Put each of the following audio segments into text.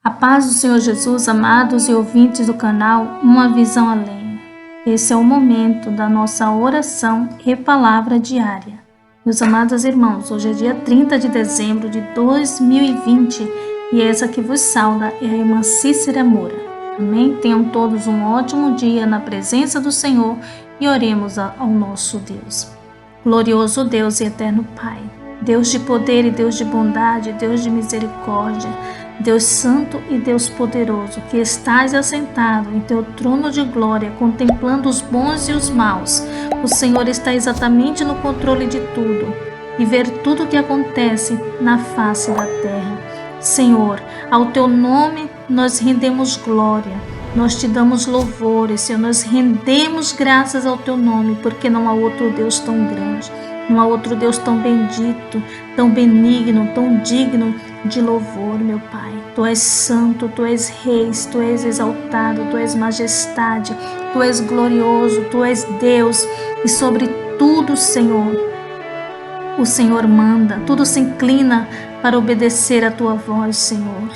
A paz do Senhor Jesus, amados e ouvintes do canal Uma Visão Além. Esse é o momento da nossa oração e palavra diária. Meus amados irmãos, hoje é dia 30 de dezembro de 2020 e essa que vos sauda é a irmã Cícera Moura. Amém? Tenham todos um ótimo dia na presença do Senhor e oremos ao nosso Deus. Glorioso Deus e eterno Pai, Deus de poder e Deus de bondade, Deus de misericórdia, Deus santo e Deus poderoso, que estás assentado em teu trono de glória, contemplando os bons e os maus. O Senhor está exatamente no controle de tudo e ver tudo o que acontece na face da terra. Senhor, ao teu nome nós rendemos glória, nós te damos louvores, Senhor, nós rendemos graças ao teu nome, porque não há outro Deus tão grande. Não há outro Deus tão bendito, tão benigno, tão digno de louvor, meu Pai. Tu és santo, Tu és rei, Tu és exaltado, Tu és majestade, Tu és glorioso, Tu és Deus. E sobre tudo, Senhor, o Senhor manda, tudo se inclina para obedecer a Tua voz, Senhor.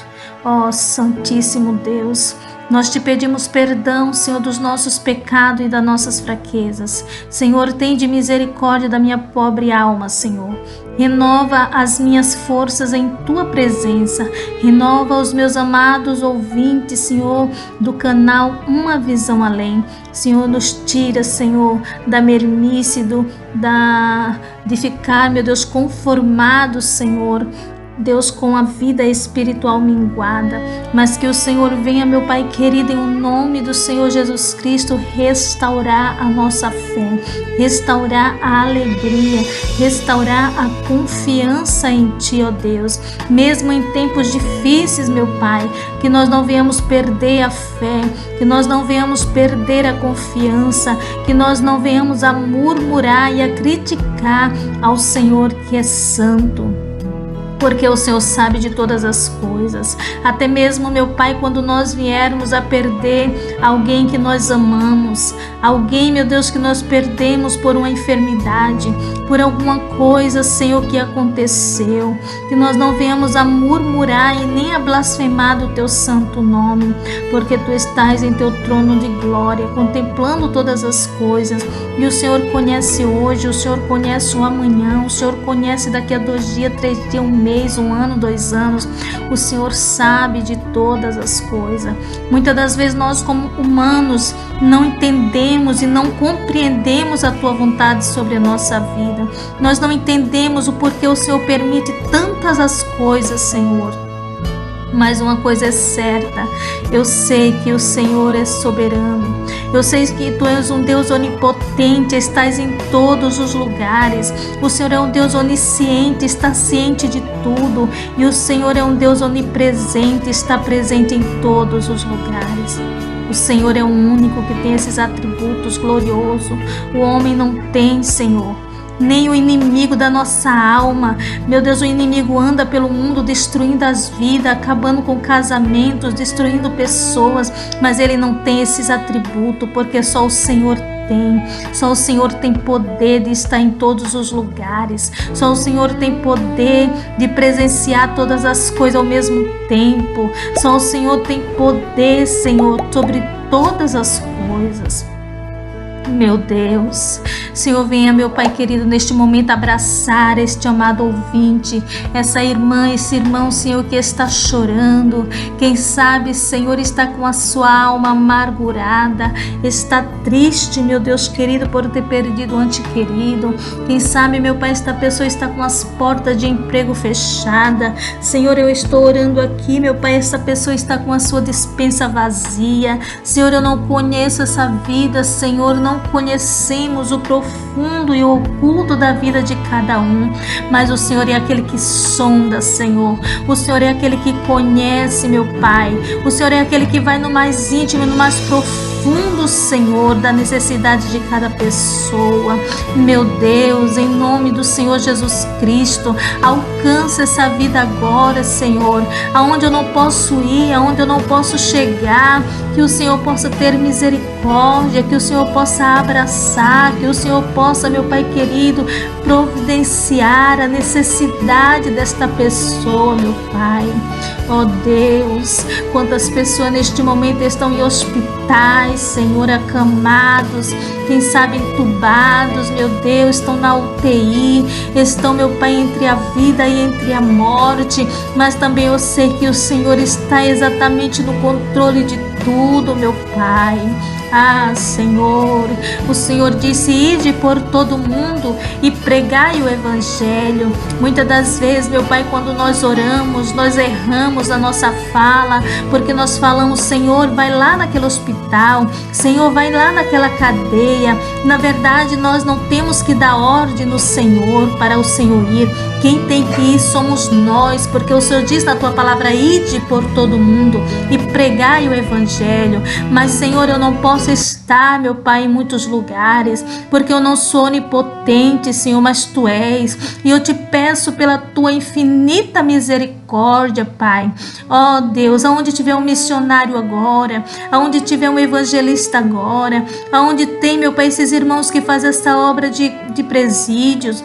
Ó Santíssimo Deus, nós te pedimos perdão, Senhor, dos nossos pecados e das nossas fraquezas. Senhor, tende misericórdia da minha pobre alma, Senhor. Renova as minhas forças em Tua presença. Renova os meus amados ouvintes, Senhor, do canal Uma Visão Além. Senhor, nos tira, Senhor, da mermice, de ficar, meu Deus, conformados, Senhor, Deus, com a vida espiritual minguada, mas que o Senhor venha, meu Pai querido, em nome do Senhor Jesus Cristo, restaurar a nossa fé, restaurar a alegria, restaurar a confiança em Ti, ó Deus, mesmo em tempos difíceis, meu Pai, que nós não venhamos perder a fé, que nós não venhamos perder a confiança, que nós não venhamos a murmurar e a criticar ao Senhor que é santo. Porque o Senhor sabe de todas as coisas, até mesmo, meu Pai, quando nós viermos a perder alguém que nós amamos, alguém, meu Deus, que nós perdemos por uma enfermidade, por alguma coisa, Senhor, que aconteceu, que nós não venhamos a murmurar e nem a blasfemar do Teu santo nome, porque Tu estás em Teu trono de glória, contemplando todas as coisas, e o Senhor conhece hoje, o Senhor conhece o amanhã, o Senhor conhece daqui a 2 dias, 3 dias, 1 mês, 1 ano, 2 anos, o Senhor sabe de todas as coisas. Muitas das vezes nós, como humanos, não entendemos e não compreendemos a Tua vontade sobre a nossa vida. Nós não entendemos o porquê o Senhor permite tantas as coisas, Senhor. Mas uma coisa é certa, eu sei que o Senhor é soberano, eu sei que Tu és um Deus onipotente, estás em todos os lugares, o Senhor é um Deus onisciente, está ciente de tudo, e o Senhor é um Deus onipresente, está presente em todos os lugares. O Senhor é o único que tem esses atributos gloriosos, o homem não tem, Senhor. Nem o inimigo da nossa alma. Meu Deus, o inimigo anda pelo mundo destruindo as vidas, acabando com casamentos, destruindo pessoas, mas ele não tem esses atributos, porque só o Senhor tem. Só o Senhor tem poder de estar em todos os lugares. Só o Senhor tem poder de presenciar todas as coisas ao mesmo tempo. Só o Senhor tem poder, Senhor, sobre todas as coisas. Meu Deus, Senhor, venha, meu Pai querido, neste momento abraçar este amado ouvinte, essa irmã, esse irmão, Senhor, que está chorando, quem sabe, Senhor, está com a sua alma amargurada, está triste, meu Deus querido, por ter perdido um ente querido, quem sabe, meu Pai, esta pessoa está com as portas de emprego fechadas, Senhor, eu estou orando aqui, meu Pai, essa pessoa está com a sua despensa vazia, Senhor, eu não conheço essa vida, Senhor, não conhecemos o profundo e o oculto da vida de cada um, mas o Senhor é aquele que sonda, Senhor, o Senhor é aquele que conhece, meu Pai, o Senhor é aquele que vai no mais íntimo, no mais profundo profundo, Senhor, da necessidade de cada pessoa. Meu Deus, em nome do Senhor Jesus Cristo, alcança essa vida agora, Senhor, aonde eu não posso ir, aonde eu não posso chegar, que o Senhor possa ter misericórdia, que o Senhor possa abraçar, que o Senhor possa, meu Pai querido, providenciar a necessidade desta pessoa, meu Pai. Ó Deus, quantas pessoas neste momento estão em hospitais, Senhor, acamados, quem sabe entubados, meu Deus, estão na UTI, estão, meu Pai, entre a vida e entre a morte, mas também eu sei que o Senhor está exatamente no controle de tudo, meu Pai. Ah, Senhor, o Senhor disse: ide por todo mundo e pregai o Evangelho. Muitas das vezes, meu Pai, quando nós oramos, nós erramos a nossa fala, porque nós falamos: Senhor, vai lá naquele hospital, Senhor, vai lá naquela cadeia. Na verdade, nós não temos que dar ordem no Senhor para o Senhor ir. Quem tem que ir somos nós, porque o Senhor diz na tua palavra: ide por todo mundo e pregai o Evangelho. Mas, Senhor, eu não posso estar, meu Pai, em muitos lugares, porque eu não sou onipotente, Senhor, mas Tu és. E eu te peço pela Tua infinita misericórdia, Pai. Ó Deus, aonde tiver um missionário agora, aonde tiver um evangelista agora, aonde tem, meu Pai, esses irmãos que fazem essa obra de presídios,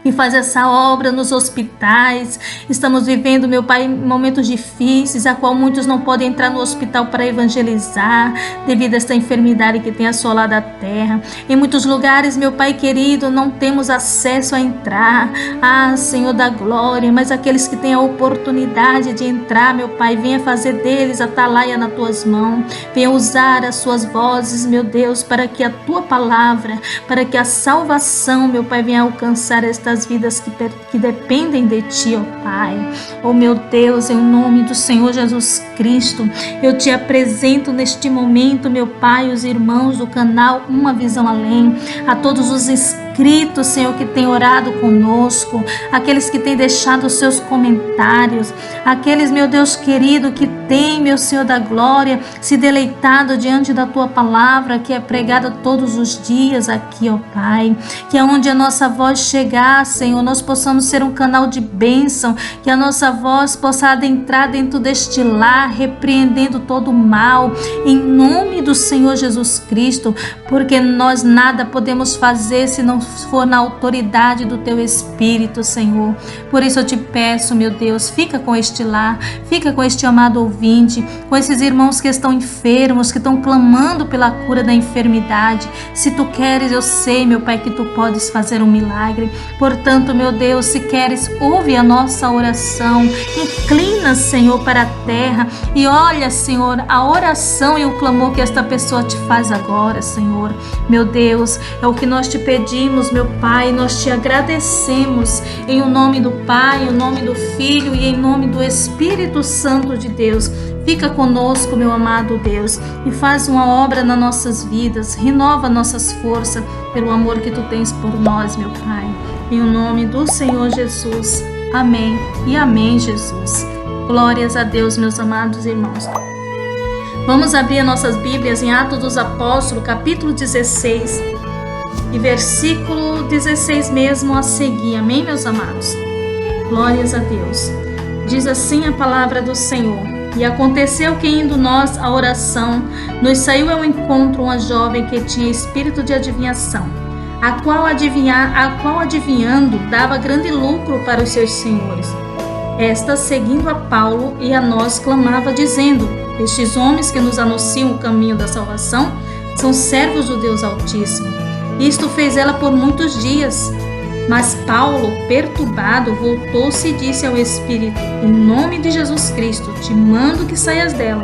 e faz essa obra nos hospitais. Estamos vivendo, meu Pai, momentos difíceis, a qual muitos não podem entrar no hospital para evangelizar, devido a esta enfermidade que tem assolado a terra. Em muitos lugares, meu Pai querido, não temos acesso a entrar. Ah, Senhor da glória, mas aqueles que têm a oportunidade de entrar, meu Pai, venha fazer deles a atalaia nas Tuas mãos. Venha usar as Suas vozes, meu Deus, para que a Tua palavra, para que a salvação, meu Pai, venha alcançar estas vidas que dependem de Ti, ó Pai. Oh meu Deus, em nome do Senhor Jesus Cristo, eu Te apresento neste momento, meu Pai, os irmãos do canal Uma Visão Além, a todos os inscritos, Senhor, que têm orado conosco, aqueles que têm deixado os seus comentários, aqueles, meu Deus querido, que têm, meu Senhor da glória, se deleitado diante da Tua palavra, que é pregada todos os dias aqui, ó Pai, que aonde a nossa voz chegar, Senhor, nós possamos ser um canal de bênção, que a nossa voz possa adentrar dentro deste lar, repreendendo todo o mal, em nome do Senhor Jesus Cristo, porque nós nada podemos fazer se não for na autoridade do Teu Espírito, Senhor. Por isso eu Te peço, meu Deus, fica com este lar, fica com este amado ouvinte, com esses irmãos que estão enfermos, que estão clamando pela cura da enfermidade. Se Tu queres, eu sei, meu Pai, que Tu podes fazer um milagre. Portanto, meu Deus, se queres, ouve a nossa oração, inclina, Senhor, para a terra e olha, Senhor, a oração e o clamor que esta pessoa te faz agora, Senhor. Meu Deus, é o que nós Te pedimos, meu Pai, nós Te agradecemos em o nome do Pai, em nome do Filho e em nome do Espírito Santo de Deus. Fica conosco, meu amado Deus, e faz uma obra nas nossas vidas, renova nossas forças pelo amor que Tu tens por nós, meu Pai. Em o nome do Senhor Jesus. Amém e amém, Jesus. Glórias a Deus, meus amados irmãos. Vamos abrir nossas Bíblias em Atos dos Apóstolos, capítulo 16, e versículo 16 mesmo a seguir. Amém, meus amados? Glórias a Deus. Diz assim a palavra do Senhor. E aconteceu que, indo nós à oração, nos saiu ao encontro uma jovem que tinha espírito de adivinhação, a qual adivinhando dava grande lucro para os seus senhores. Esta, seguindo a Paulo e a nós, clamava, dizendo: estes homens que nos anunciam o caminho da salvação são servos do Deus Altíssimo. Isto fez ela por muitos dias. Mas Paulo, perturbado, voltou-se e disse ao Espírito: em nome de Jesus Cristo, te mando que saias dela.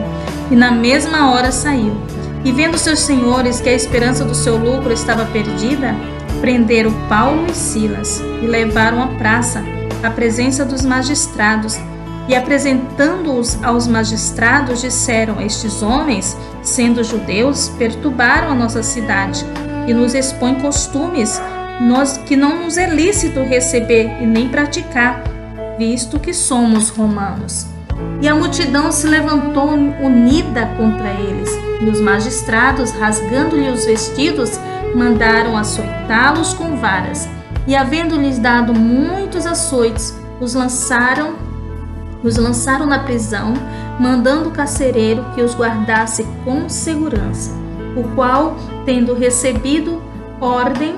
E na mesma hora saiu. E vendo seus senhores que a esperança do seu lucro estava perdida, prenderam Paulo e Silas e levaram à praça, à presença dos magistrados. E apresentando-os aos magistrados, disseram: estes homens, sendo judeus, perturbaram a nossa cidade e nos expõem costumes que não nos é lícito receber e nem praticar, visto que somos romanos. E a multidão se levantou unida contra eles. E os magistrados, rasgando-lhe os vestidos, mandaram açoitá-los com varas. E havendo-lhes dado muitos açoites, os lançaram na prisão, mandando o carcereiro que os guardasse com segurança, o qual, tendo recebido ordem,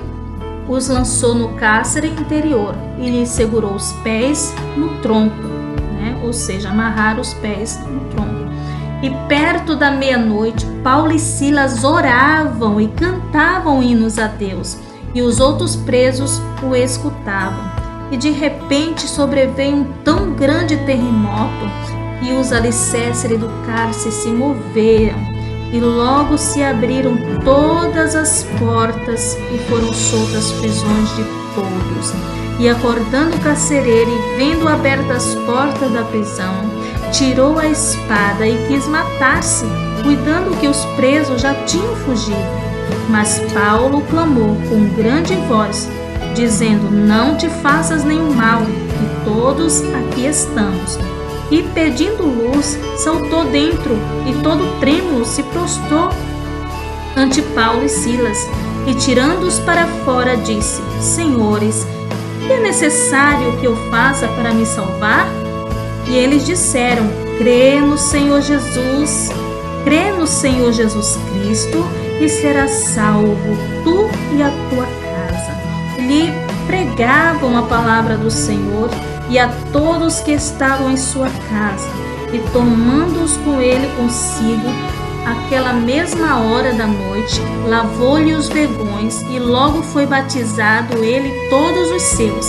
os lançou no cárcere interior e lhes segurou os pés no tronco, ou seja, amarrar os pés no tronco. E perto da meia-noite, Paulo e Silas oravam e cantavam hinos a Deus, e os outros presos o escutavam. E de repente sobreveio um tão grande terremoto que os alicerces do cárcere se moveram, e logo se abriram todas as portas e foram soltas as prisões de todos. E acordando o carcereiro e vendo abertas as portas da prisão, tirou a espada e quis matar-se, cuidando que os presos já tinham fugido. Mas Paulo clamou com grande voz, dizendo: não te faças nenhum mal, que todos aqui estamos. E pedindo luz, saltou dentro e todo trêmulo se prostrou ante Paulo e Silas, e tirando-os para fora disse: Senhores, que é necessário que eu faça para me salvar? E eles disseram: crê no Senhor Jesus Cristo, e serás salvo, tu e a tua casa. Lhe pregavam a palavra do Senhor e a todos que estavam em sua casa, e tomando-os com ele consigo, aquela mesma hora da noite, lavou-lhe os vergões, e logo foi batizado ele e todos os seus.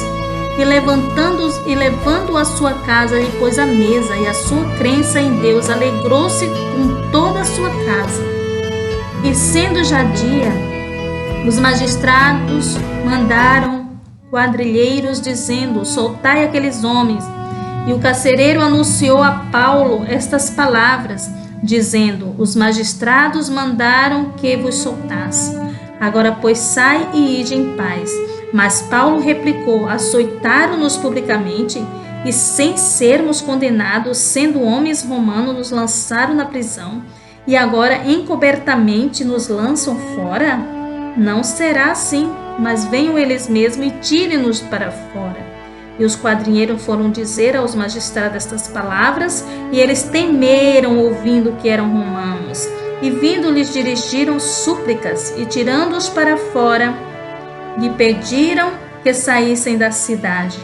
E levando a sua casa, lhe pôs a mesa, e a sua crença em Deus alegrou-se com toda a sua casa. E sendo já dia, os magistrados mandaram quadrilheiros, dizendo: soltai aqueles homens. E o carcereiro anunciou a Paulo estas palavras, dizendo: os magistrados mandaram que vos soltasse. Agora, pois, sai e ide em paz. Mas Paulo replicou: açoitaram-nos publicamente, e sem sermos condenados, sendo homens romanos, nos lançaram na prisão, e agora encobertamente nos lançam fora? Não será assim, mas venham eles mesmos e tirem-nos para fora. E os quadrilheiros foram dizer aos magistrados estas palavras, e eles temeram, ouvindo que eram romanos. E vindo lhes dirigiram súplicas, e tirando-os para fora, lhe pediram que saíssem da cidade.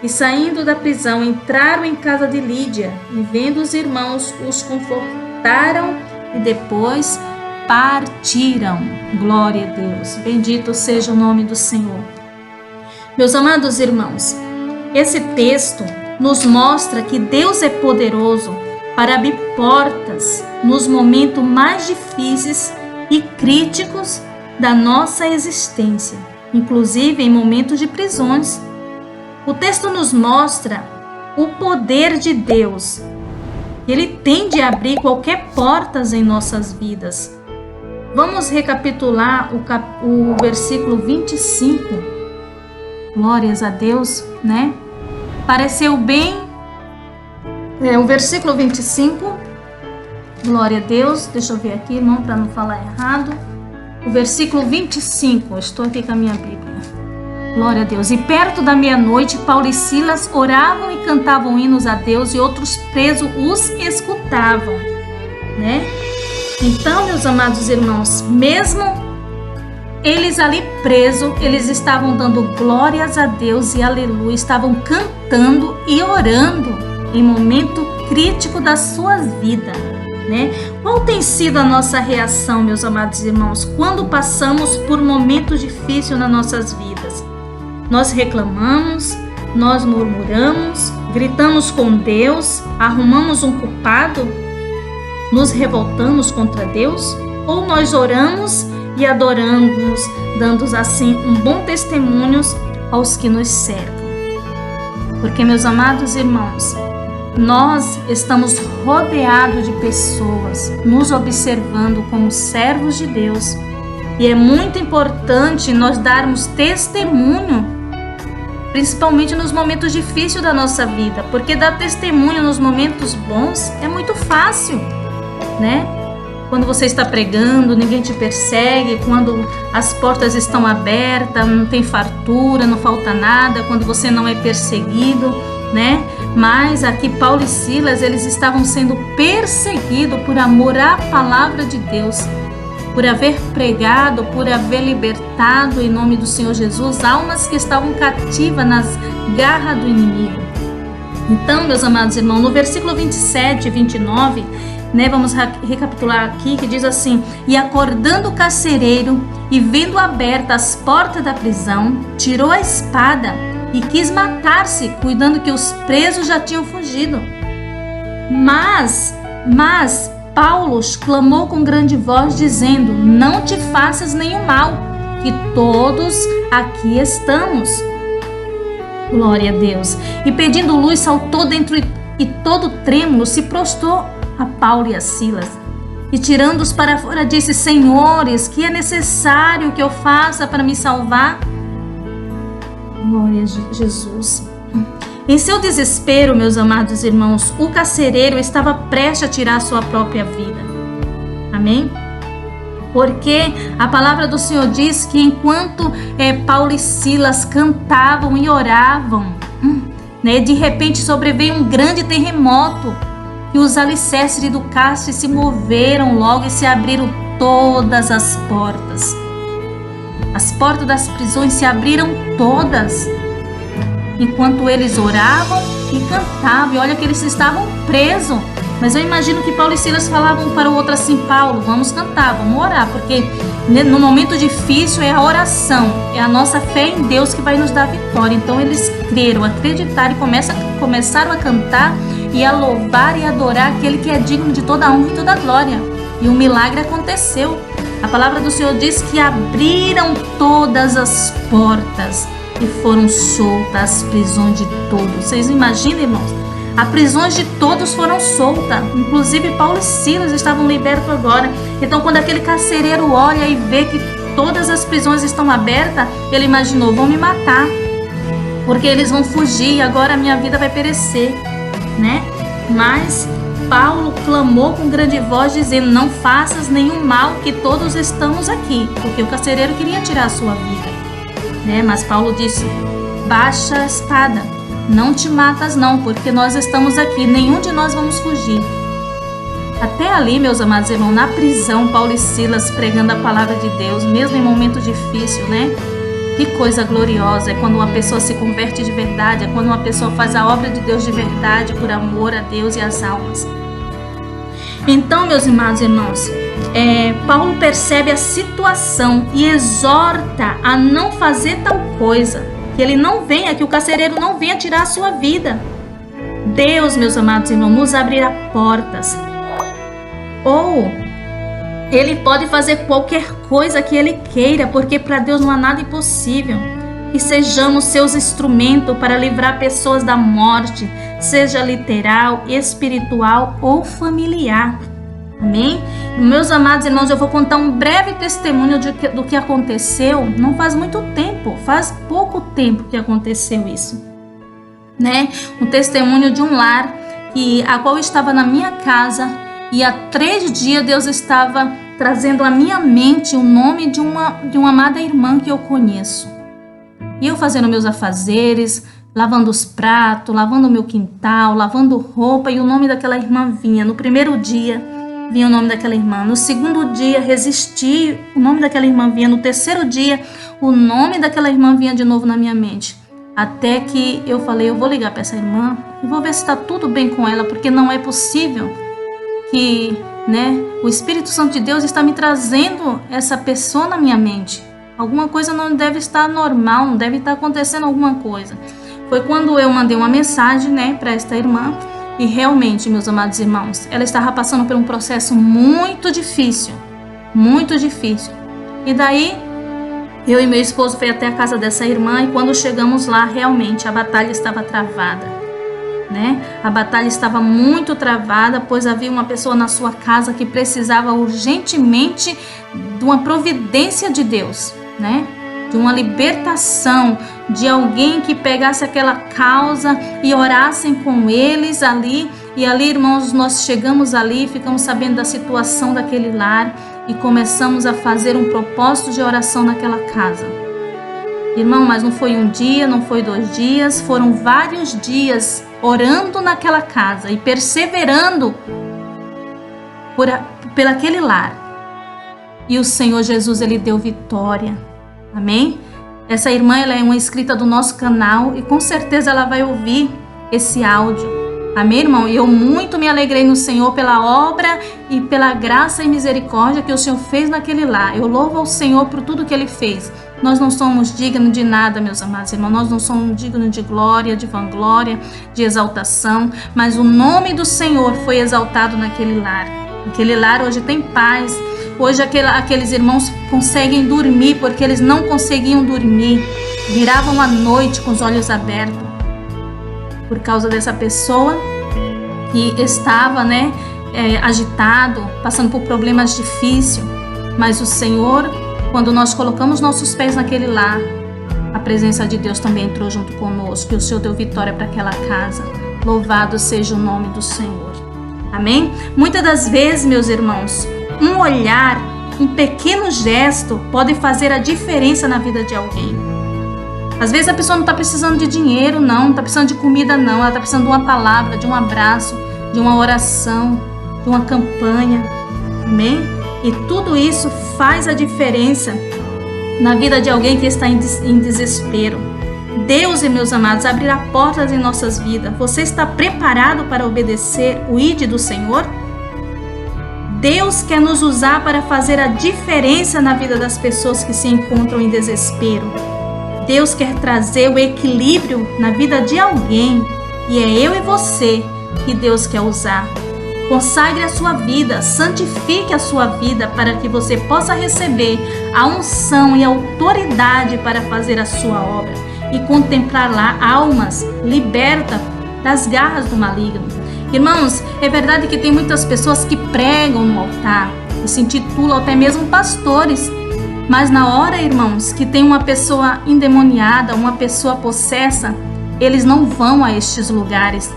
E saindo da prisão, entraram em casa de Lídia, e vendo os irmãos, os confortaram, e depois partiram. Glória a Deus. Bendito seja o nome do Senhor. Meus amados irmãos, esse texto nos mostra que Deus é poderoso para abrir portas nos momentos mais difíceis e críticos da nossa existência, inclusive em momentos de prisões. O texto nos mostra o poder de Deus. Ele tem de abrir qualquer portas em nossas vidas. Vamos recapitular o versículo 25. Glórias a Deus, né? Pareceu bem. O versículo 25. Glória a Deus. Deixa eu ver aqui, irmão, para não falar errado. O versículo 25. Estou aqui com a minha Bíblia. Glória a Deus. E perto da meia-noite, Paulo e Silas oravam e cantavam hinos a Deus, e outros presos os escutavam, né? Então, meus amados irmãos, mesmo eles ali presos, eles estavam dando glórias a Deus e aleluia, estavam cantando e orando em momento crítico das suas vidas, né? Qual tem sido a nossa reação, meus amados irmãos, quando passamos por momentos difíceis nas nossas vidas? Nós reclamamos, nós murmuramos, gritamos com Deus, arrumamos um culpado, nos revoltamos contra Deus? Ou nós oramos e adoramos, dando assim um bom testemunho aos que nos cercam? Porque, meus amados irmãos, nós estamos rodeados de pessoas nos observando como servos de Deus, e é muito importante nós darmos testemunho principalmente nos momentos difíceis da nossa vida, porque dar testemunho nos momentos bons é muito fácil, né? Quando você está pregando, ninguém te persegue, quando as portas estão abertas, não tem fartura, não falta nada, quando você não é perseguido, né? Mas aqui Paulo e Silas, eles estavam sendo perseguidos por amor à palavra de Deus, por haver pregado, por haver libertado em nome do Senhor Jesus almas que estavam cativas nas garras do inimigo. Então, meus amados irmãos, no versículo 27 e 29, né, vamos recapitular aqui, que diz assim: e acordando o carcereiro e vendo abertas as portas da prisão, tirou a espada e quis matar-se, cuidando que os presos já tinham fugido. Mas Paulo clamou com grande voz, dizendo: não te faças nenhum mal, que todos aqui estamos. Glória a Deus. E pedindo luz, saltou dentro e todo trêmulo se prostrou a Paulo e a Silas. E tirando-os para fora, disse: senhores, que é necessário que eu faça para me salvar? Glória a Jesus. Em seu desespero, meus amados irmãos, o carcereiro estava prestes a tirar sua própria vida. Amém? Porque a palavra do Senhor diz que enquanto Paulo e Silas cantavam e oravam, né, de repente sobreveio um grande terremoto e os alicerces do cárcere se moveram logo e se abriram todas as portas. As portas das prisões se abriram todas. Enquanto eles oravam e cantavam, e olha que eles estavam presos, mas eu imagino que Paulo e Silas falavam um para o outro assim: Paulo, vamos cantar, vamos orar, porque no momento difícil é a oração, é a nossa fé em Deus que vai nos dar vitória. Então eles creram, acreditaram e começaram a cantar e a louvar e adorar aquele que é digno de toda a honra e toda a glória. E um milagre aconteceu. A palavra do Senhor diz que abriram todas as portas e foram soltas as prisões de todos. Vocês imaginam, irmãos? As prisões de todos foram soltas. Inclusive Paulo e Silas estavam libertos agora. Então quando aquele carcereiro olha e vê que todas as prisões estão abertas, ele imaginou: vão me matar, porque eles vão fugir e agora a minha vida vai perecer, né? Mas Paulo clamou com grande voz, dizendo: não faças nenhum mal, que todos estamos aqui. Porque o carcereiro queria tirar a sua vida, né? Mas Paulo disse: baixa a espada, não te matas não, porque nós estamos aqui, nenhum de nós vamos fugir. Até ali, meus amados irmãos, na prisão, Paulo e Silas pregando a palavra de Deus, mesmo em momento difícil, né? Que coisa gloriosa é quando uma pessoa se converte de verdade, é quando uma pessoa faz a obra de Deus de verdade, por amor a Deus e às almas. Então, meus amados irmãos, Paulo percebe a situação e exorta a não fazer tal coisa, que ele não venha, que o carcereiro não venha tirar a sua vida. Deus, meus amados irmãos, nos abrirá portas. Ou Ele pode fazer qualquer coisa que Ele queira, porque para Deus não há nada impossível. Que sejamos seus instrumentos para livrar pessoas da morte, seja literal, espiritual ou familiar. Amém? Meus amados irmãos, eu vou contar um breve testemunho do que aconteceu. Não faz muito tempo, faz pouco tempo que aconteceu isso, né? Um testemunho de um lar a qual estava na minha casa, e há 3 dias Deus estava trazendo à minha mente o nome de uma amada irmã que eu conheço. E eu fazendo meus afazeres, lavando os pratos, lavando o meu quintal, lavando roupa, e o nome daquela irmã vinha. No primeiro dia vinha o nome daquela irmã, no segundo dia resisti, o nome daquela irmã vinha, no terceiro dia o nome daquela irmã vinha de novo na minha mente, até que eu falei: eu vou ligar para essa irmã e vou ver se está tudo bem com ela, porque não é possível que, né, o Espírito Santo de Deus está me trazendo essa pessoa na minha mente. Alguma coisa não deve estar normal, não deve estar acontecendo alguma coisa. Foi quando eu mandei uma mensagem, né, para esta irmã. E realmente, meus amados irmãos, ela estava passando por um processo muito difícil. Muito difícil. E daí, eu e meu esposo fomos até a casa dessa irmã. E quando chegamos lá, realmente, a batalha estava travada, né? A batalha estava muito travada, pois havia uma pessoa na sua casa que precisava urgentemente de uma providência de Deus, né? de uma libertação, de alguém que pegasse aquela causa e orassem com eles ali. E ali, irmãos, nós chegamos ali, ficamos sabendo da situação daquele lar e começamos a fazer um propósito de oração naquela casa. Irmão, mas não foi um dia, não foi 2 dias, foram vários dias orando naquela casa e perseverando por aquele lar. E o Senhor Jesus, Ele deu vitória. Amém? Essa irmã, ela é uma inscrita do nosso canal e com certeza ela vai ouvir esse áudio. Amém, irmão? E eu muito me alegrei no Senhor pela obra e pela graça e misericórdia que o Senhor fez naquele lar. Eu louvo ao Senhor por tudo que Ele fez. Nós não somos dignos de nada, meus amados irmãos. Nós não somos dignos de glória, de vanglória, de exaltação. Mas o nome do Senhor foi exaltado naquele lar. Aquele lar hoje tem paz. Hoje aqueles irmãos conseguem dormir porque eles não conseguiam dormir. Viravam a noite com os olhos abertos. Por causa dessa pessoa que estava, agitado, passando por problemas difíceis. Mas o Senhor, quando nós colocamos nossos pés naquele lar, a presença de Deus também entrou junto conosco. E o Senhor deu vitória para aquela casa. Louvado seja o nome do Senhor. Amém? Muitas das vezes, meus irmãos, um olhar, um pequeno gesto pode fazer a diferença na vida de alguém. Às vezes a pessoa não está precisando de dinheiro, não está precisando de comida, não. Ela está precisando de uma palavra, de um abraço, de uma oração, de uma campanha. Amém? E tudo isso faz a diferença na vida de alguém que está em desespero. Deus, meus amados, abrirá portas em nossas vidas. Você está preparado para obedecer o ID do Senhor? Deus quer nos usar para fazer a diferença na vida das pessoas que se encontram em desespero. Deus quer trazer o equilíbrio na vida de alguém e é eu e você que Deus quer usar. Consagre a sua vida, santifique a sua vida para que você possa receber a unção e a autoridade para fazer a sua obra e contemplar lá almas libertas das garras do maligno. Irmãos, é verdade que tem muitas pessoas que pregam no altar e se intitulam até mesmo pastores. Mas na hora, irmãos, que tem uma pessoa endemoniada, uma pessoa possessa, eles não vão a estes lugares.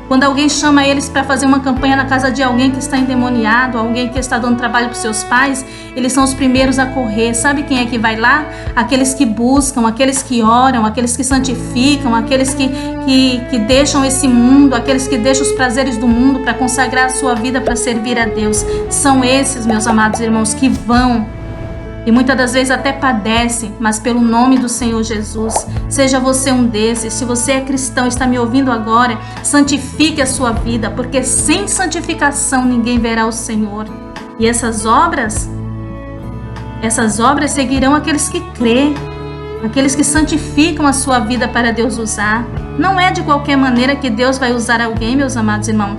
Quando alguém chama eles para fazer uma campanha na casa de alguém que está endemoniado, alguém que está dando trabalho para os seus pais, eles são os primeiros a correr. Sabe quem é que vai lá? Aqueles que buscam, aqueles que oram, aqueles que santificam, aqueles que deixam esse mundo, aqueles que deixam os prazeres do mundo para consagrar a sua vida para servir a Deus. São esses, meus amados irmãos, que vão. E muitas das vezes até padece, mas pelo nome do Senhor Jesus, seja você um desses. Se você é cristão, está me ouvindo agora, santifique a sua vida, porque sem santificação ninguém verá o Senhor. E essas obras seguirão aqueles que crêem, aqueles que santificam a sua vida para Deus usar. Não é de qualquer maneira que Deus vai usar alguém, meus amados irmãos.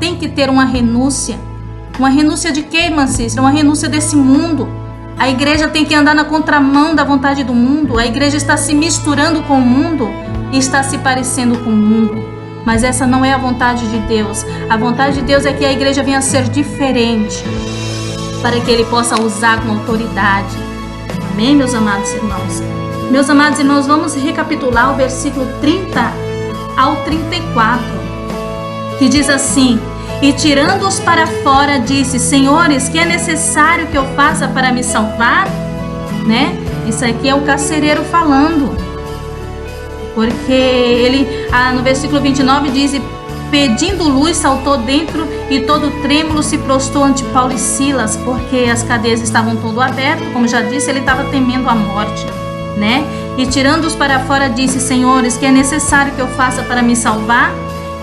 Tem que ter uma renúncia. Uma renúncia de quê, irmã Cícera? Uma renúncia desse mundo. A igreja tem que andar na contramão da vontade do mundo. A igreja está se misturando com o mundo e está se parecendo com o mundo. Mas essa não é a vontade de Deus. A vontade de Deus é que a igreja venha a ser diferente, para que Ele possa usar com autoridade. Amém, meus amados irmãos? Meus amados irmãos, vamos recapitular o versículo 30 ao 34, que diz assim: E tirando-os para fora, disse: Senhores, que é necessário que eu faça para me salvar? Isso aqui é o carcereiro falando. Porque ele, no versículo 29, diz: Pedindo luz, saltou dentro e todo trêmulo se prostrou ante Paulo e Silas, porque as cadeias estavam todo abertas. Como já disse, ele estava temendo a morte, E tirando-os para fora, disse: Senhores, que é necessário que eu faça para me salvar?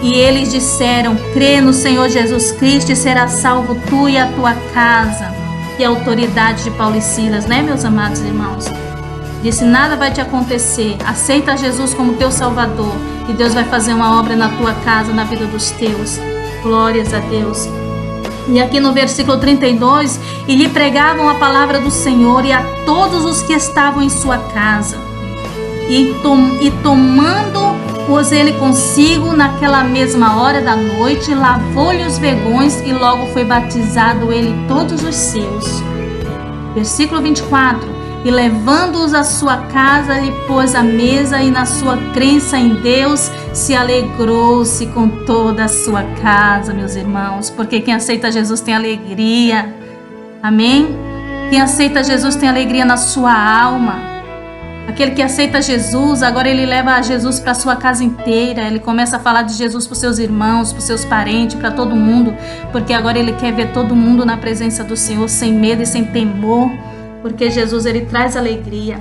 E eles disseram: Crê no Senhor Jesus Cristo e serás salvo tu e a tua casa. E a autoridade de Paulo e Silas, meus amados irmãos? Disse: nada vai te acontecer. Aceita Jesus como teu Salvador e Deus vai fazer uma obra na tua casa, na vida dos teus. Glórias a Deus. E aqui no versículo 32, e lhe pregavam a palavra do Senhor e a todos os que estavam em sua casa. E tomando-os ele consigo naquela mesma hora da noite, lavou-lhe os vergões e logo foi batizado ele e todos os seus. Versículo 24. e levando-os à sua casa, lhe pôs à mesa e na sua crença em Deus se alegrou-se com toda a sua casa, meus irmãos, porque quem aceita Jesus tem alegria, amém? Quem aceita Jesus tem alegria na sua alma. Aquele que aceita Jesus, agora ele leva Jesus para a sua casa inteira, ele começa a falar de Jesus para os seus irmãos, para os seus parentes, para todo mundo, porque agora ele quer ver todo mundo na presença do Senhor, sem medo e sem temor, porque Jesus ele traz alegria.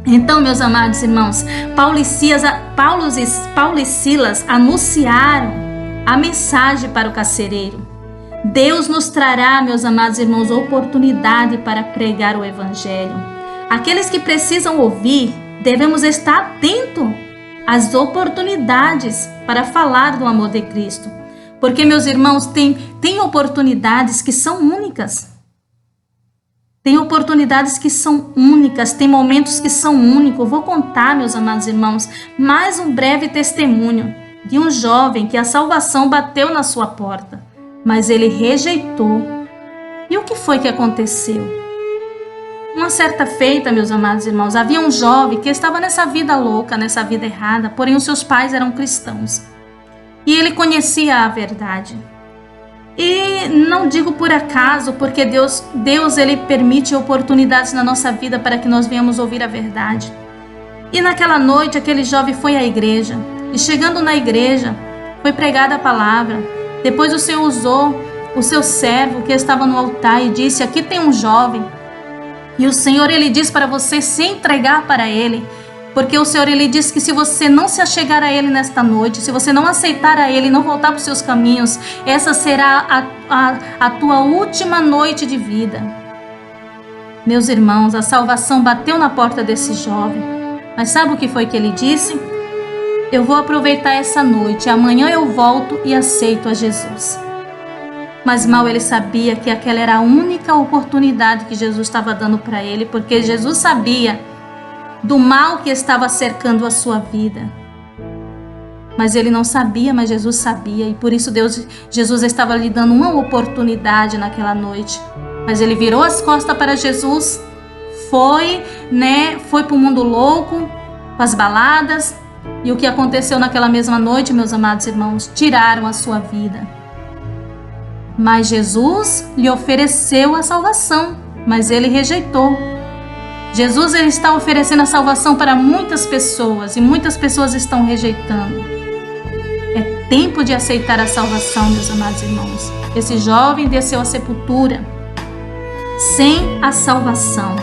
Então, meus amados irmãos, Paulo e Silas anunciaram a mensagem para o carcereiro. Deus nos trará, meus amados irmãos, oportunidade para pregar o evangelho. Aqueles que precisam ouvir, devemos estar atentos às oportunidades para falar do amor de Cristo. Porque, meus irmãos, tem oportunidades que são únicas. Tem oportunidades que são únicas, tem momentos que são únicos. Eu vou contar, meus amados irmãos, mais um breve testemunho de um jovem que a salvação bateu na sua porta, mas ele rejeitou. E o que foi que aconteceu? Uma certa feita, meus amados irmãos, havia um jovem que estava nessa vida louca, nessa vida errada, porém os seus pais eram cristãos. E ele conhecia a verdade. E não digo por acaso, porque Deus ele permite oportunidades na nossa vida para que nós venhamos ouvir a verdade. E naquela noite, aquele jovem foi à igreja. E chegando na igreja, foi pregada a palavra. Depois o Senhor usou o seu servo que estava no altar e disse: aqui tem um jovem. E o Senhor, ele diz para você se entregar para ele, porque o Senhor, ele diz que se você não se achegar a ele nesta noite, se você não aceitar a ele, não voltar para os seus caminhos, essa será a tua última noite de vida. Meus irmãos, a salvação bateu na porta desse jovem, mas sabe o que foi que ele disse? Eu vou aproveitar essa noite, amanhã eu volto e aceito a Jesus. Mas mal ele sabia que aquela era a única oportunidade que Jesus estava dando para ele, porque Jesus sabia do mal que estava cercando a sua vida. Mas ele não sabia, mas Jesus sabia, e por isso Jesus estava lhe dando uma oportunidade naquela noite. Mas ele virou as costas para Jesus, foi para o mundo louco, com as baladas, e o que aconteceu naquela mesma noite, meus amados irmãos, tiraram a sua vida. Mas Jesus lhe ofereceu a salvação, mas ele rejeitou. Jesus ele está oferecendo a salvação para muitas pessoas e muitas pessoas estão rejeitando. É tempo de aceitar a salvação, meus amados irmãos. Esse jovem desceu à sepultura sem a salvação.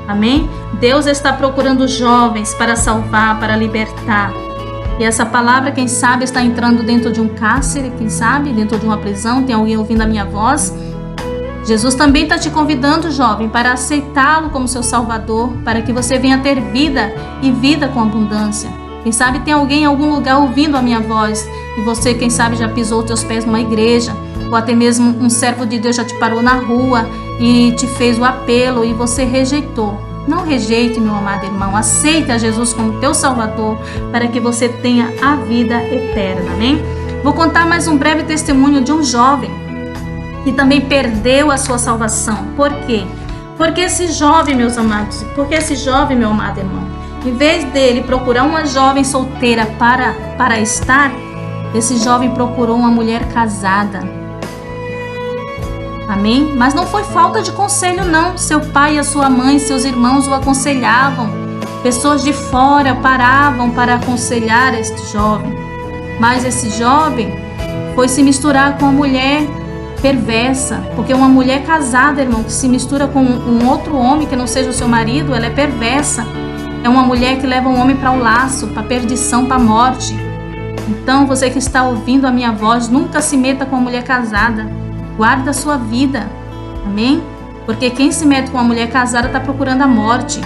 Amém? Deus está procurando jovens para salvar, para libertar. E essa palavra, quem sabe, está entrando dentro de um cárcere, quem sabe, dentro de uma prisão, tem alguém ouvindo a minha voz. Jesus também está te convidando, jovem, para aceitá-lo como seu Salvador, para que você venha ter vida e vida com abundância. Quem sabe tem alguém em algum lugar ouvindo a minha voz e você, quem sabe, já pisou os teus pés numa igreja, ou até mesmo um servo de Deus já te parou na rua e te fez o apelo e você rejeitou. Não rejeite, meu amado irmão, aceita Jesus como teu Salvador para que você tenha a vida eterna, amém? Vou contar mais um breve testemunho de um jovem que também perdeu a sua salvação. Por quê? Porque esse jovem, meus amados, meu amado irmão, em vez dele procurar uma jovem solteira para estar, esse jovem procurou uma mulher casada. Amém? Mas não foi falta de conselho, não. Seu pai, a sua mãe, seus irmãos o aconselhavam. Pessoas de fora paravam para aconselhar este jovem. Mas esse jovem foi se misturar com uma mulher perversa. Porque uma mulher casada, irmão, que se mistura com um outro homem que não seja o seu marido, ela é perversa. É uma mulher que leva um homem para o laço, para a perdição, para a morte. Então, você que está ouvindo a minha voz, nunca se meta com uma mulher casada. Guarda a sua vida, amém? Porque quem se mete com uma mulher casada está procurando a morte,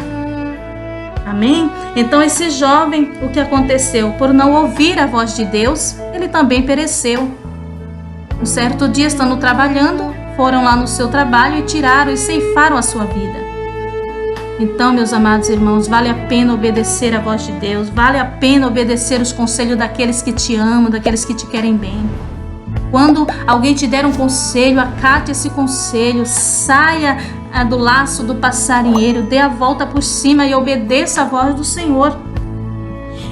amém? Então esse jovem, o que aconteceu? Por não ouvir a voz de Deus, ele também pereceu. Um certo dia, estando trabalhando, foram lá no seu trabalho e tiraram e ceifaram a sua vida. Então, meus amados irmãos, vale a pena obedecer a voz de Deus, vale a pena obedecer os conselhos daqueles que te amam, daqueles que te querem bem. Quando alguém te der um conselho, acate esse conselho, saia do laço do passarinheiro, dê a volta por cima e obedeça a voz do Senhor.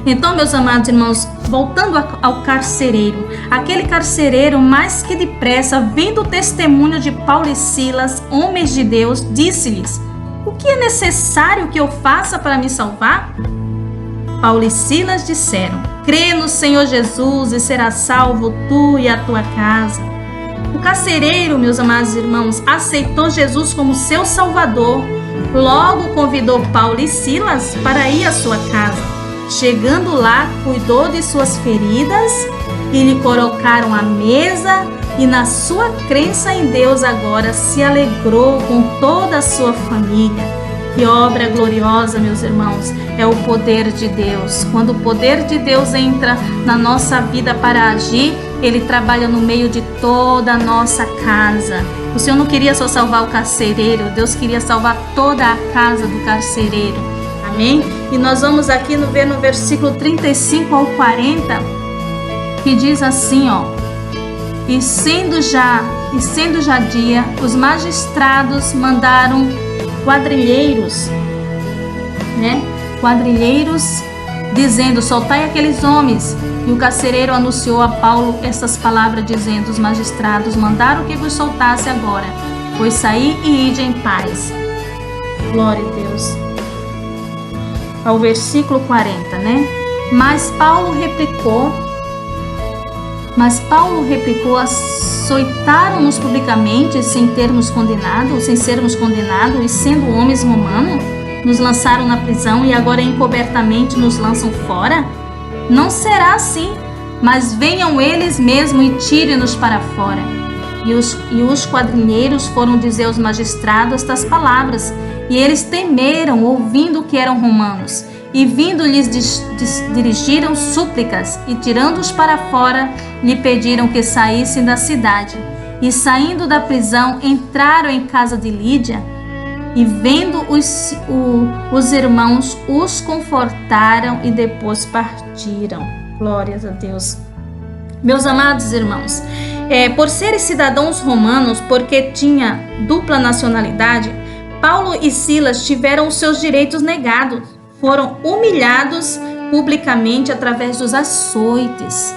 Então, meus amados irmãos, voltando ao carcereiro, aquele carcereiro, mais que depressa, vendo o testemunho de Paulo e Silas, homens de Deus, disse-lhes: o que é necessário que eu faça para me salvar? Paulo e Silas disseram: crê no Senhor Jesus e serás salvo tu e a tua casa. O carcereiro, meus amados irmãos, aceitou Jesus como seu Salvador. Logo convidou Paulo e Silas para ir à sua casa. Chegando lá, cuidou de suas feridas e lhe colocaram à mesa, e na sua crença em Deus agora se alegrou com toda a sua família. Que obra gloriosa, meus irmãos, é o poder de Deus. Quando o poder de Deus entra na nossa vida para agir, Ele trabalha no meio de toda a nossa casa. O Senhor não queria só salvar o carcereiro, Deus queria salvar toda a casa do carcereiro. Amém? E nós vamos aqui ver no versículo 35 ao 40, que diz assim, ó: E sendo já dia, os magistrados mandaram quadrilheiros, dizendo: soltai aqueles homens. E o carcereiro anunciou a Paulo estas palavras, dizendo: os magistrados mandaram que vos soltasse agora, pois saí e ide em paz. Glória a Deus. Ao versículo 40, Mas Paulo replicou, açoitaram-nos publicamente sem sermos condenados, e sendo homens romanos, nos lançaram na prisão e agora encobertamente nos lançam fora? Não será assim, mas venham eles mesmos e tirem-nos para fora. E os quadrilheiros foram dizer aos magistrados estas palavras, e eles temeram, ouvindo que eram romanos, e vindo lhes dirigiram súplicas, e tirando-os para fora, lhe pediram que saíssem da cidade. E saindo da prisão, entraram em casa de Lídia, e vendo os irmãos, os confortaram e depois partiram. Glórias a Deus. Meus amados irmãos, por serem cidadãos romanos, porque tinha dupla nacionalidade, Paulo e Silas tiveram os seus direitos negados. Foram humilhados publicamente através dos açoites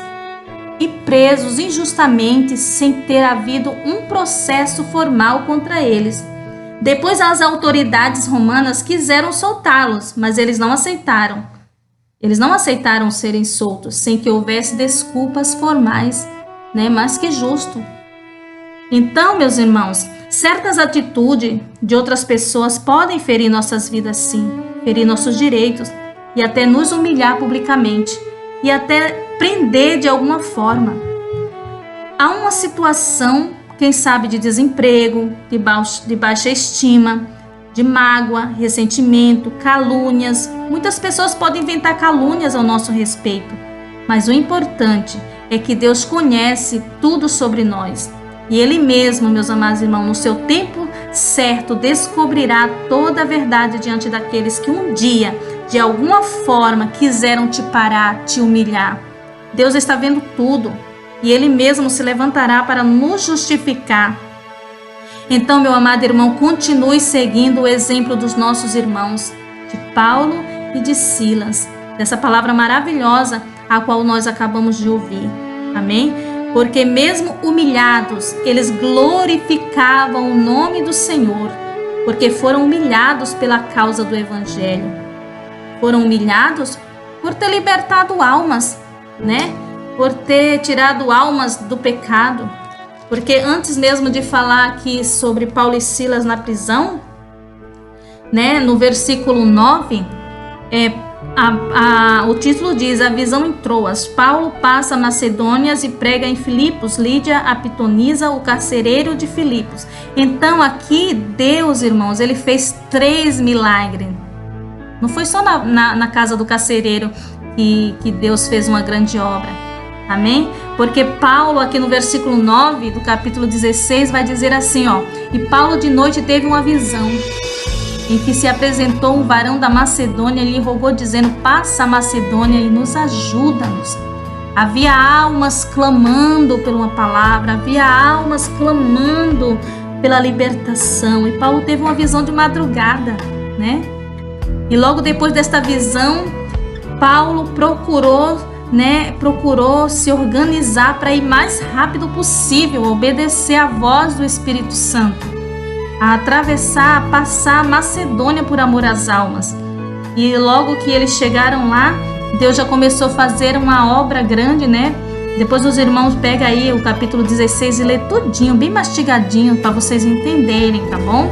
e presos injustamente sem ter havido um processo formal contra eles. Depois as autoridades romanas quiseram soltá-los, mas eles não aceitaram. Eles não aceitaram serem soltos sem que houvesse desculpas formais, mais que justo. Então, meus irmãos, certas atitudes de outras pessoas podem ferir nossas vidas, sim, ferir nossos direitos e até nos humilhar publicamente e até prender de alguma forma. Há uma situação, quem sabe, de desemprego, de baixa estima, de mágoa, ressentimento, calúnias. Muitas pessoas podem inventar calúnias ao nosso respeito, mas o importante é que Deus conhece tudo sobre nós. E Ele mesmo, meus amados irmãos, no seu tempo certo, descobrirá toda a verdade diante daqueles que um dia, de alguma forma, quiseram te parar, te humilhar. Deus está vendo tudo e Ele mesmo se levantará para nos justificar. Então, meu amado irmão, continue seguindo o exemplo dos nossos irmãos, de Paulo e de Silas, dessa palavra maravilhosa a qual nós acabamos de ouvir. Amém? Porque mesmo humilhados, eles glorificavam o nome do Senhor, porque foram humilhados pela causa do Evangelho. Foram humilhados por ter libertado almas, por ter tirado almas do pecado. Porque antes mesmo de falar aqui sobre Paulo e Silas na prisão, no versículo 9, o título diz: a visão em Troas. Paulo passa Macedônias e prega em Filipos. Lídia a Pitonisa, o carcereiro de Filipos. Então aqui Deus, irmãos, Ele fez 3 milagres. Não foi só na casa do carcereiro que Deus fez uma grande obra. Amém? Porque Paulo aqui no versículo 9 do capítulo 16 vai dizer assim, e Paulo de noite teve uma visão, em que se apresentou um varão da Macedônia e lhe rogou, dizendo: passa a Macedônia e nos ajuda-nos. Havia almas clamando por uma palavra, havia almas clamando pela libertação. E Paulo teve uma visão de madrugada, né? E logo depois desta visão, Paulo procurou se organizar para ir mais rápido possível, obedecer à voz do Espírito Santo, a atravessar, a passar a Macedônia por amor às almas. E logo que eles chegaram lá, Deus já começou a fazer uma obra grande, né? Depois os irmãos pegam aí o capítulo 16 e lê tudinho, bem mastigadinho, para vocês entenderem, tá bom?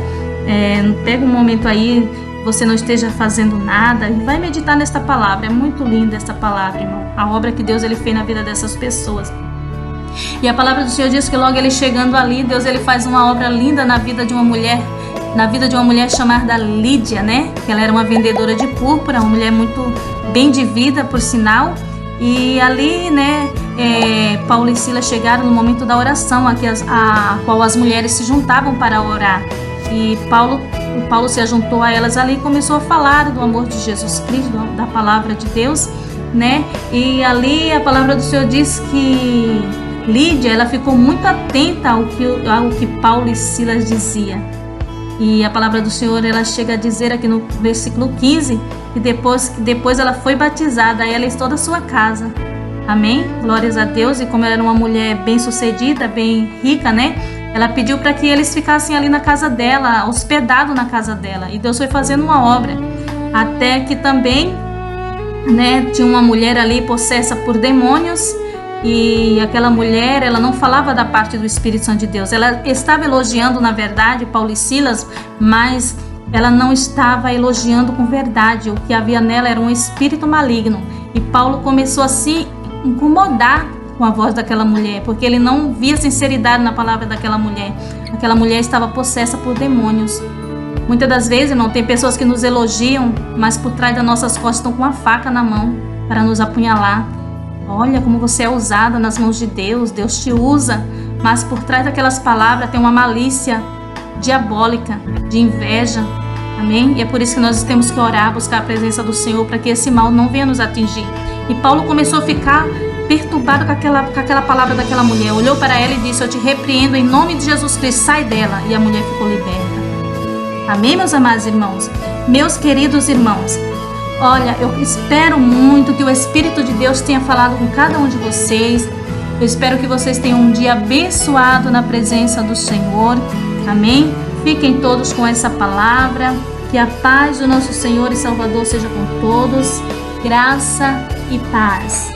Pega um momento aí, você não esteja fazendo nada, e vai meditar nesta palavra. É muito linda esta palavra, irmão. A obra que Deus ele fez na vida dessas pessoas. E a palavra do Senhor diz que logo ele chegando ali, Deus ele faz uma obra linda na vida de uma mulher, chamada Lídia, né? Que ela era uma vendedora de púrpura, uma mulher muito bem de vida, por sinal. E ali, né, Paulo e Silas chegaram no momento da oração, a qual as mulheres se juntavam para orar. E Paulo se juntou a elas ali e começou a falar do amor de Jesus Cristo, da palavra de Deus, né? E ali a palavra do Senhor diz que Lídia, ela ficou muito atenta ao que Paulo e Silas diziam. E a palavra do Senhor, ela chega a dizer aqui no versículo 15, que depois ela foi batizada, ela e toda a sua casa. Amém? Glórias a Deus. E como ela era uma mulher bem sucedida, bem rica, né? Ela pediu para que eles ficassem ali na casa dela, hospedado na casa dela. E Deus foi fazendo uma obra. Até que também, né, tinha uma mulher ali possessa por demônios. E aquela mulher, ela não falava da parte do Espírito Santo de Deus. Ela estava elogiando, na verdade, Paulo e Silas, mas ela não estava elogiando com verdade. O que havia nela era um espírito maligno. E Paulo começou a se incomodar com a voz daquela mulher, porque ele não via sinceridade na palavra daquela mulher. Aquela mulher estava possessa por demônios. Muitas das vezes, irmão, tem pessoas que nos elogiam, mas por trás das nossas costas estão com uma faca na mão para nos apunhalar. Olha como você é usada nas mãos de Deus, Deus te usa, mas por trás daquelas palavras tem uma malícia diabólica, de inveja, amém? E é por isso que nós temos que orar, buscar a presença do Senhor, para que esse mal não venha nos atingir. E Paulo começou a ficar perturbado com aquela palavra daquela mulher, olhou para ela e disse: eu te repreendo em nome de Jesus Cristo, sai dela. E a mulher ficou liberta. Amém, meus amados irmãos? Meus queridos irmãos, olha, eu espero muito que o Espírito de Deus tenha falado com cada um de vocês. Eu espero que vocês tenham um dia abençoado na presença do Senhor. Amém? Fiquem todos com essa palavra. Que a paz do nosso Senhor e Salvador seja com todos. Graça e paz.